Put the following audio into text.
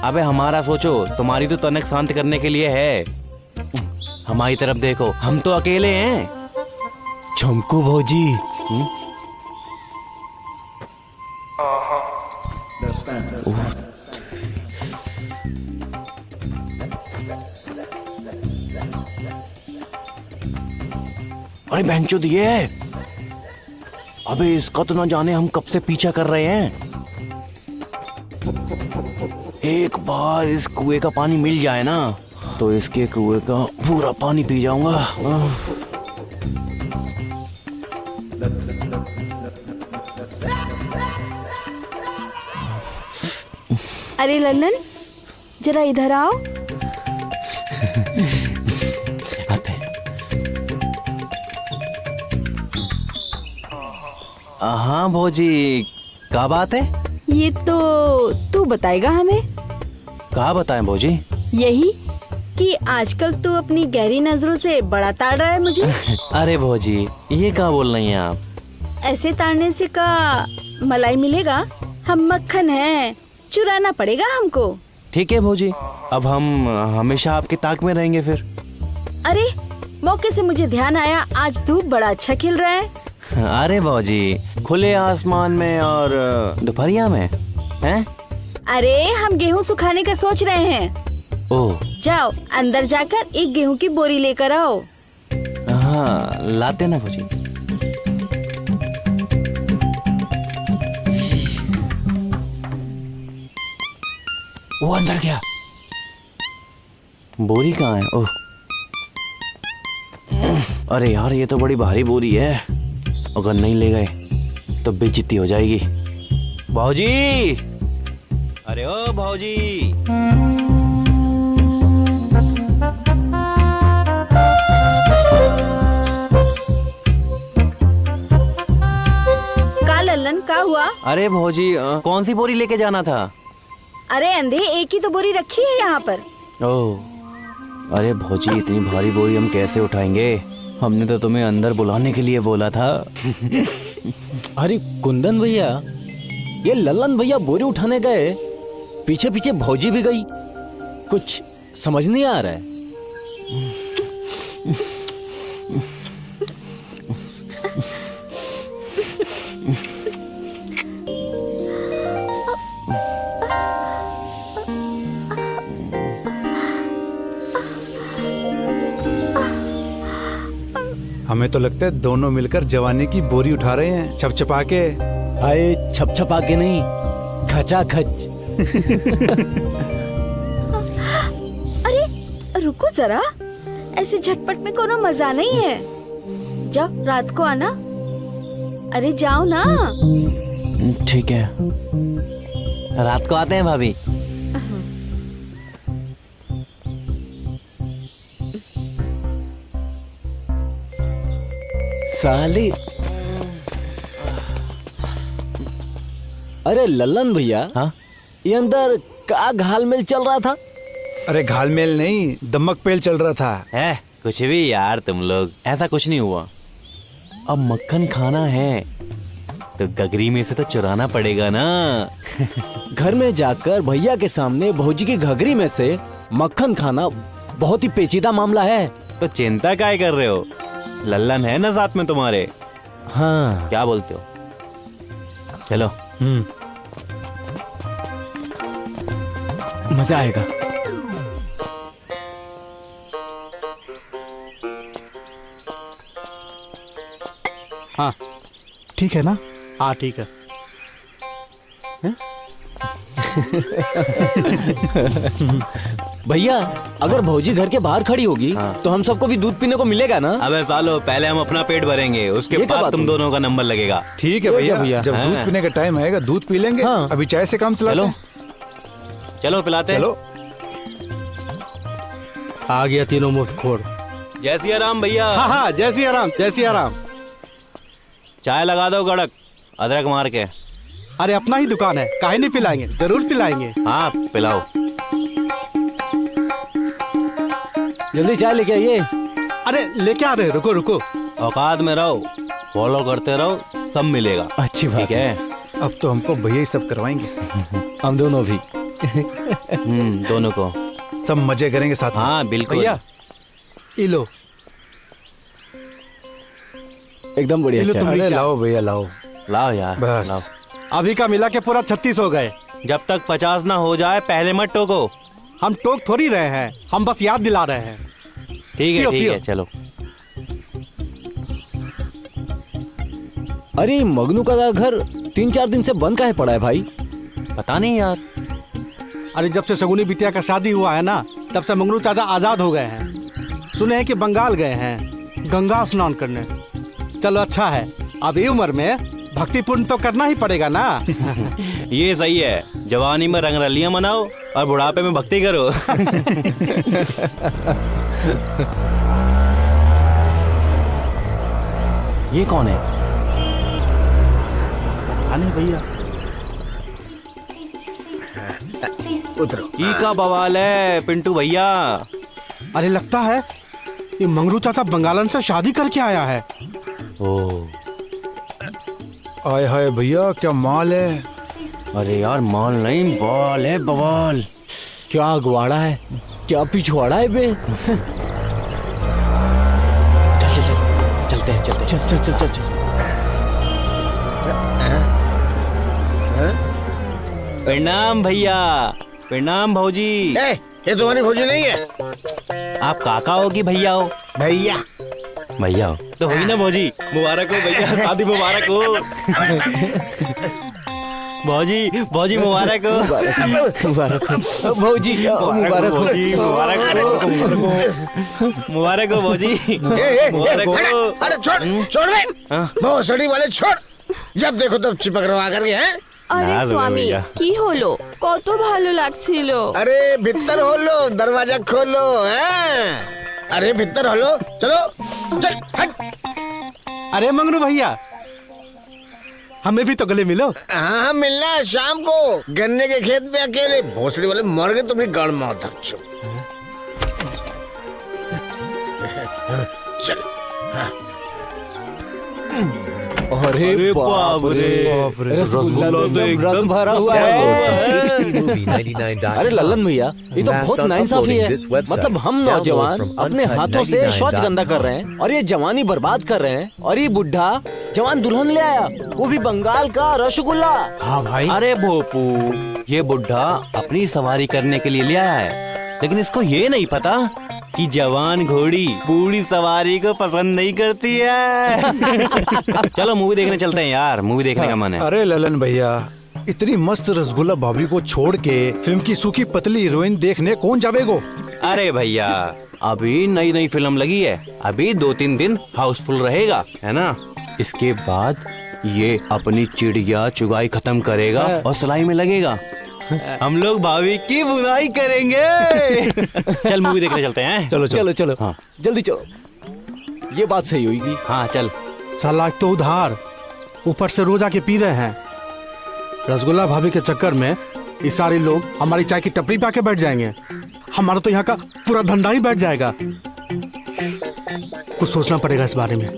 अबे हमारा सोचो, तुम्हारी तो तनक शांत करने के लिए है। हमारी तरफ देखो, हम तो अकेले हैं। झमकू भौजी। अरे बेंचो दिए। अबे इसका तो ना जाने हम कब से पीछा कर रहे हैं। एक बार इस कुएं का पानी मिल जाए ना, तो इसके कुएं का पूरा पानी पी जाऊंगा। अरे लल्लन, जरा इधर आओ। आते। हाँ भौजी, क्या बात है? ये तो तू बताएगा हमें। कहा बताएं भौजी? यही कि आजकल तू अपनी गहरी नजरों से बड़ा ताड़ रहा है मुझे। अरे भौजी, ये क्या बोल रही हैं आप? ऐसे ताड़ने से का मलाई मिलेगा? हम मक्खन हैं, चुराना पड़ेगा हमको। ठीक है भौजी, अब हम हमेशा आपकी ताक में रहेंगे फिर। अरे मौके से मुझे ध्यान आया, आज धूप बड़ा अच्छा खिल रहा है। अरे भौजी, खुले आसमान में और दोपहरिया में हैं? अरे हम गेहूं सुखाने का सोच रहे हैं। ओह, जाओ अंदर जाकर एक गेहूं की बोरी लेकर आओ। हाँ लाते ना भौजी। वो अंदर गया। बोरी कहाँ है? ओह, अरे यार ये तो बड़ी भारी बोरी है, अगर नहीं ले गए तो बेइज्जती हो जाएगी। भौजी, अरे ओ भौजी। का लल्लन, का हुआ? अरे भौजी, कौन सी बोरी लेके जाना था? अरे अंधे, एक ही तो बोरी रखी है यहाँ पर। ओह, अरे भौजी इतनी भारी बोरी हम कैसे उठाएंगे? हमने तो तुम्हें अंदर बुलाने के लिए बोला था। अरे कुंदन भैया, ये लल्लन भैया बोरी उठाने गए, पीछे पीछे भौजी भी गई। कुछ समझ नहीं आ रहा है। हमें तो लगता है दोनों मिलकर जवानी की बोरी उठा रहे हैं, छपछपा के। आए छपछपा के नहीं, खचाखच। अरे रुको जरा, ऐसे झटपट में कोनो मजा नहीं है। जाओ रात को आना। अरे जाओ ना। ठीक है, रात को आते हैं भाभी। साली। अरे लल्लन भैया, हाँ? ये अंदर का घालमेल चल रहा था? अरे घालमेल नहीं, दमक पेल चल रहा था। है कुछ भी यार, तुम लोग, ऐसा कुछ नहीं हुआ। अब मक्खन खाना है तो गगरी में से तो चुराना पड़ेगा ना। घर में जाकर भैया के सामने भौजी की घघरी में से मक्खन खाना बहुत ही पेचीदा मामला है। तो चिंता काय कर रहे हो? लल्लन है ना साथ में तुम्हारे। हाँ, क्या बोलते हो? चलो। मजा आएगा। हाँ ठीक है ना? हाँ ठीक है। भैया, अगर भौजी घर के बाहर खड़ी होगी तो हम सबको भी दूध पीने को मिलेगा ना? अबे सालो, पहले हम अपना पेट भरेंगे, उसके ये क्या बाद बात तुम हुई? दोनों का नंबर लगेगा। ठीक है ठीक है भैया, भैया। जब दूध हाँ। पीने का टाइम आएगा दूध पी लेंगे। हाँ। अभी चाय से काम चलाते चलो हैं। चलो पिलाते हैं। चलो। आ गया तीनों मुफ्त खोर। जय सिया राम भैया। हाँ हाँ, जय सिया राम, जय सिया राम। चाय लगा दो कड़क, अदरक मार के। अरे अपना ही दुकान है, काहे नहीं पिलाएंगे, जरूर पिलाएंगे। हाँ पिलाओ। जल्दी चाय लेके आइए। अरे लेके आ रहे, रुको रुको। औकात में रहो, फॉलो करते रहो, सब मिलेगा। अच्छी बात ठीक है। अब तो हमको भैया ही सब करवाएंगे। हम दोनों भी। दोनों को। सब मजे करेंगे साथ में। हाँ बिल्कुल। भैया ये लो, एकदम बढ़िया ये लो चाय। तुम भी अरे चाय। लाओ भैया लाओ। लाओ यार बस। लाओ। अभी का मिला के पूरा 36 हो गए। जब तक 50 ना हो जाए पहले मत टोको। हम टोक थोड़ी रहे हैं, हम बस याद दिला रहे हैं। ठीक है पियो, ठीक पियो। है चलो। अरे मगनू का घर 3-4 दिन से बंद काहे पड़ा है भाई? पता नहीं यार। अरे जब से शगुनी बिटिया का शादी हुआ है ना, तब से मंगनू चाचा आजाद हो गए हैं। सुने हैं कि बंगाल गए हैं गंगा स्नान करने। चलो अच्छा है, अब ये उम्र में भक्ति पूर्ण तो करना ही पड़ेगा ना। ये सही है, जवानी में रंगरलियां मनाओ और बुढ़ापे में भक्ति करो। ये कौन है? आने भैया ई का बवाल है पिंटू भैया। अरे लगता है ये मंगरू चाचा बंगालन से शादी करके आया है। ओ आय हाय भैया क्या माल है। अरे यार माल नहीं बवाल है बवाल। क्या अगवाड़ा है, क्या पिछवाड़ा है बे। चल चल चल चलते हैं चलते हैं। चल चल चल चल। प्रणाम भैया। प्रणाम भौजी। ये तुम्हारी फौजी नहीं है। आप काका हो कि भैया हो? भैया भैया हो तो हुई ना भौजी। मुबारक हो भैया, शादी मुबारक हो। भौजी भौजी मुबारक हो। मुबारक हो भौजी, मुबारक हो। भौजी मुबारक हो। मुबारक हो भौजी। मुबारक हो। अरे छोड़ छोड़ बे, बहुत सड़ी वाले छोड़। जब देखो तब चिपक रहा करके हैं। আরে না, স্বামী ভাইয়া। কি হলো? কত ভালো লাগছিল। अरे भीतर होलो, दरवाजा खोलो। हैं? अरे भीतर होलो, चलो चल हट। अरे मंगरू भैया, हमें भी तो गले मिलो। हाँ मिलना है शाम को गन्ने के खेत में अकेले। भोसड़ी वाले मर गए, तुम्हें गाड़ में होता। चल अरे बाप रे, रसगुल्ला तो एकदम रस भरा हुआ है। अरे लल्लन भैया, ये तो बहुत नाइंसाफी है। मतलब हम नौजवान अपने हाथों से शौच गंदा कर रहे हैं और ये जवानी बर्बाद कर रहे हैं, और ये बुढ़ा जवान दुल्हन ले आया, वो भी बंगाल का रसगुल्ला। हाँ भाई। अरे भोपू, ये बुढ़ा अपनी सवारी करने के लिए ले आया है, लेकिन इसको ये नहीं पता कि जवान घोड़ी बूढ़ी सवारी को पसंद नहीं करती है। चलो मूवी देखने चलते हैं यार, मूवी देखने का मन है। अरे ललन भैया, इतनी मस्त रसगुल्ला भाभी को छोड़ के फिल्म की सूखी पतली हीरोइन देखने कौन जावेगो। अरे भैया, अभी नई नई फिल्म लगी है, अभी 2-3 दिन हाउसफुल रहेगा, है ना। इसके बाद ये अपनी चिड़िया चुगाई खत्म करेगा और सिलाई में लगेगा। हम लोग भाभी की बुनाई करेंगे। चल मूवी देखने चलते हैं। चलो चलो चलो, हाँ। जल्दी चलो, ये बात सही होगी। हाँ चल। साला एक तो उधार, ऊपर से रोज आके पी रहे हैं। रसगुल्ला भाभी के चक्कर में ये सारे लोग हमारी चाय की टपरी पे आके बैठ जाएंगे। हमारा तो यहाँ का पूरा धंधा ही बैठ जाएगा। कुछ सोचना पड़ेगा इस बारे में।